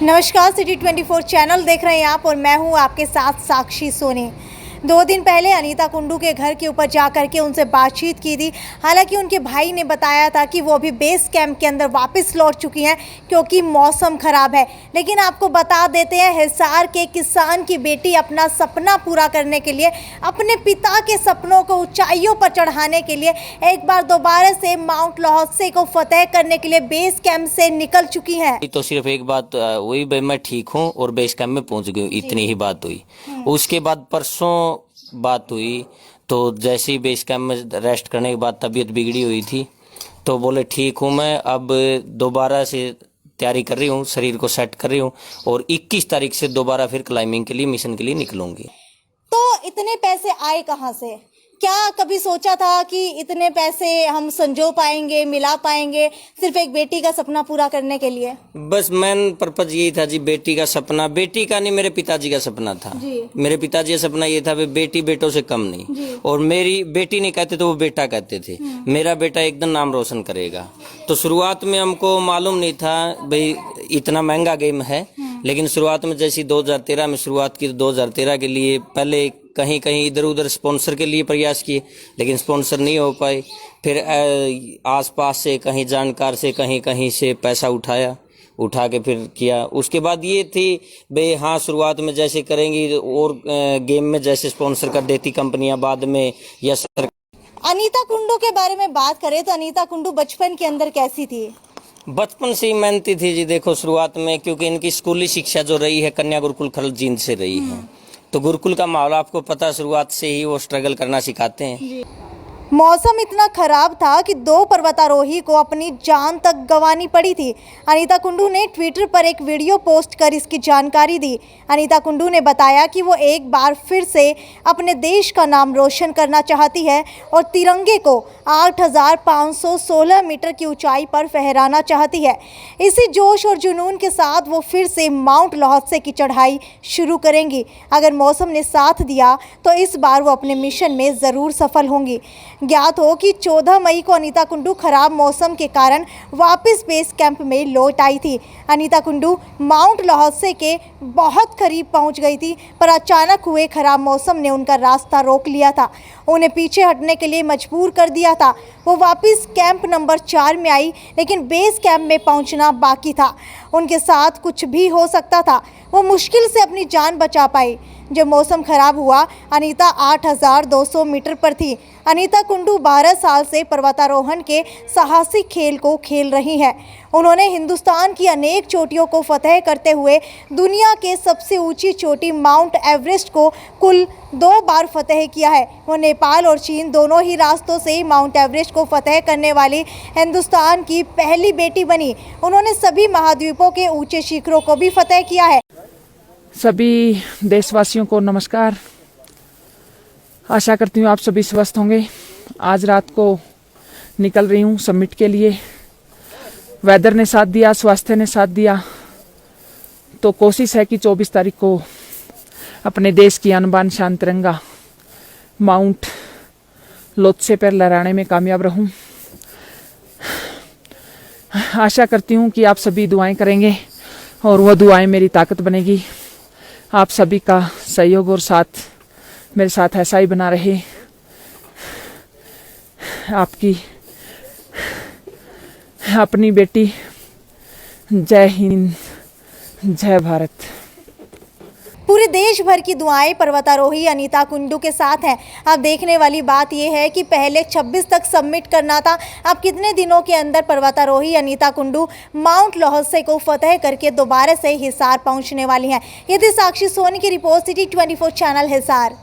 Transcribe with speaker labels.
Speaker 1: नमस्कार, city 24 channel देख रहे हैं आप और मैं हूं आपके साथ साक्षी सोनी। 2 दिन पहले अनीता कुंडू के घर के ऊपर जाकर के उनसे बातचीत की थी। हालांकि उनके भाई ने बताया था कि वो अभी बेस कैंप के अंदर वापस लौट चुकी हैं क्योंकि मौसम खराब है। लेकिन आपको बता देते हैं, हिसार के किसान की बेटी अपना सपना पूरा करने के लिए, अपने पिता के सपनों को ऊंचाइयों पर चढ़ाने के लिए एक बार दोबारा से माउंट लोहसे को फतेह करने के लिए बेस कैंप से निकल चुकी हैं।
Speaker 2: तो सिर्फ एक बात हुई, भाई मैं ठीक हूँ और बेस कैंप में पहुंच गई, इतनी ही बात हुई। उसके बाद परसों बात हुई तो जैसे ही बेस कैंप में रेस्ट करने के बाद तबीयत बिगड़ी हुई थी, तो बोले ठीक हूँ मैं, अब दोबारा से तैयारी कर रही हूँ, शरीर को सेट कर रही हूँ और 21 तारीख से दोबारा फिर क्लाइंबिंग के लिए, मिशन के लिए निकलूंगी।
Speaker 1: तो इतने पैसे आए कहाँ से? क्या कभी सोचा था कि इतने पैसे हम संजो पाएंगे, मिला पाएंगे सिर्फ एक बेटी का सपना पूरा करने के लिए?
Speaker 2: बस मेन पर्पज यही था जी, बेटी का सपना, बेटी का नहीं मेरे पिताजी का सपना था
Speaker 1: जी।
Speaker 2: मेरे पिताजी का सपना ये था, बेटी बेटों से कम नहीं
Speaker 1: जी।
Speaker 2: और मेरी बेटी नहीं कहते तो वो बेटा कहते थे, मेरा बेटा एकदम नाम रोशन करेगा। तो शुरुआत में हमको मालूम नहीं था भाई इतना महंगा गेम है, लेकिन शुरुआत में जैसी 2013 में शुरुआत की, 2013 के लिए पहले कहीं कहीं इधर उधर स्पॉन्सर के लिए प्रयास किए, लेकिन स्पॉन्सर नहीं हो पाए। फिर आसपास से कहीं जानकार से कहीं कहीं से पैसा उठा के फिर किया। उसके बाद ये थी भाई हाँ, शुरुआत में जैसे करेंगी और गेम में जैसे स्पॉन्सर कर देती कंपनियां बाद में या सरकार।
Speaker 1: अनीता कुंडू के बारे में बात करें तो अनीता कुंडू बचपन के अंदर कैसी थी?
Speaker 2: बचपन से ही मेहनती थी जी। देखो शुरुआत में, क्योंकि इनकी स्कूली शिक्षा जो रही है कन्या गुरुकुल खरल जींद से रही है, तो गुरुकुल का माहौल आपको पता, शुरुआत से ही वो स्ट्रगल करना सिखाते हैं।
Speaker 1: मौसम इतना खराब था कि 2 पर्वतारोही को अपनी जान तक गंवानी पड़ी थी। अनीता कुंडू ने ट्विटर पर एक वीडियो पोस्ट कर इसकी जानकारी दी। अनीता कुंडू ने बताया कि वो एक बार फिर से अपने देश का नाम रोशन करना चाहती है और तिरंगे को 8,516 मीटर की ऊंचाई पर फहराना चाहती है। इसी जोश और जुनून के साथ वो फिर से माउंट लोहसे की चढ़ाई शुरू करेंगी। अगर मौसम ने साथ दिया तो इस बार वो अपने मिशन में ज़रूर सफल होंगी। ज्ञात हो कि 14 मई को अनीता कुंडू खराब मौसम के कारण वापस बेस कैंप में लौट आई थी। अनीता कुंडू माउंट लोहसे के बहुत करीब पहुंच गई थी, पर अचानक हुए खराब मौसम ने उनका रास्ता रोक लिया था, उन्हें पीछे हटने के लिए मजबूर कर दिया था। वो वापस कैंप नंबर 4 में आई, लेकिन बेस कैंप में पहुंचना बाकी था। उनके साथ कुछ भी हो सकता था। वो मुश्किल से अपनी जान बचा पाई। जब मौसम खराब हुआ, अनीता 8,200 मीटर पर थी। अनीता कुंडू 12 साल से पर्वतारोहण के साहसिक खेल को खेल रही हैं। उन्होंने हिंदुस्तान की अनेक चोटियों को फतेह करते हुए दुनिया के सबसे ऊंची चोटी माउंट एवरेस्ट को कुल 2 बार फतेह किया है। वो नेपाल और चीन दोनों ही रास्तों से माउंट एवरेस्ट को फतेह करने वाली हिंदुस्तान की पहली बेटी बनी। उन्होंने सभी महाद्वीपों के ऊंचे शिखरों को भी फतेह किया है।
Speaker 3: सभी देशवासियों को नमस्कार। आशा करती हूँ आप सभी स्वस्थ होंगे। आज रात को निकल रही हूँ समिट के लिए। वेदर ने साथ दिया, स्वास्थ्य ने साथ दिया, तो कोशिश है कि 24 तारीख को अपने देश की आन-बान शान तिरंगा माउंट लोत्से पर लहराने में कामयाब रहूं। आशा करती हूँ कि आप सभी दुआएं करेंगे और वह दुआएं मेरी ताकत बनेगी। आप सभी का सहयोग और साथ मेरे साथ ऐसा ही बना रहे। आपकी अपनी बेटी। जय हिंद, जय भारत।
Speaker 1: पूरे देश भर की दुआएं पर्वतारोही अनीता कुंडू के साथ हैं। अब देखने वाली बात यह है कि पहले 26 तक सबमिट करना था, अब कितने दिनों के अंदर पर्वतारोही अनीता कुंडू माउंट लोहसे को फतेह करके दोबारा से हिसार पहुंचने वाली हैं। ये थी साक्षी सोनी की रिपोर्ट, सिटी 24 चैनल हिसार।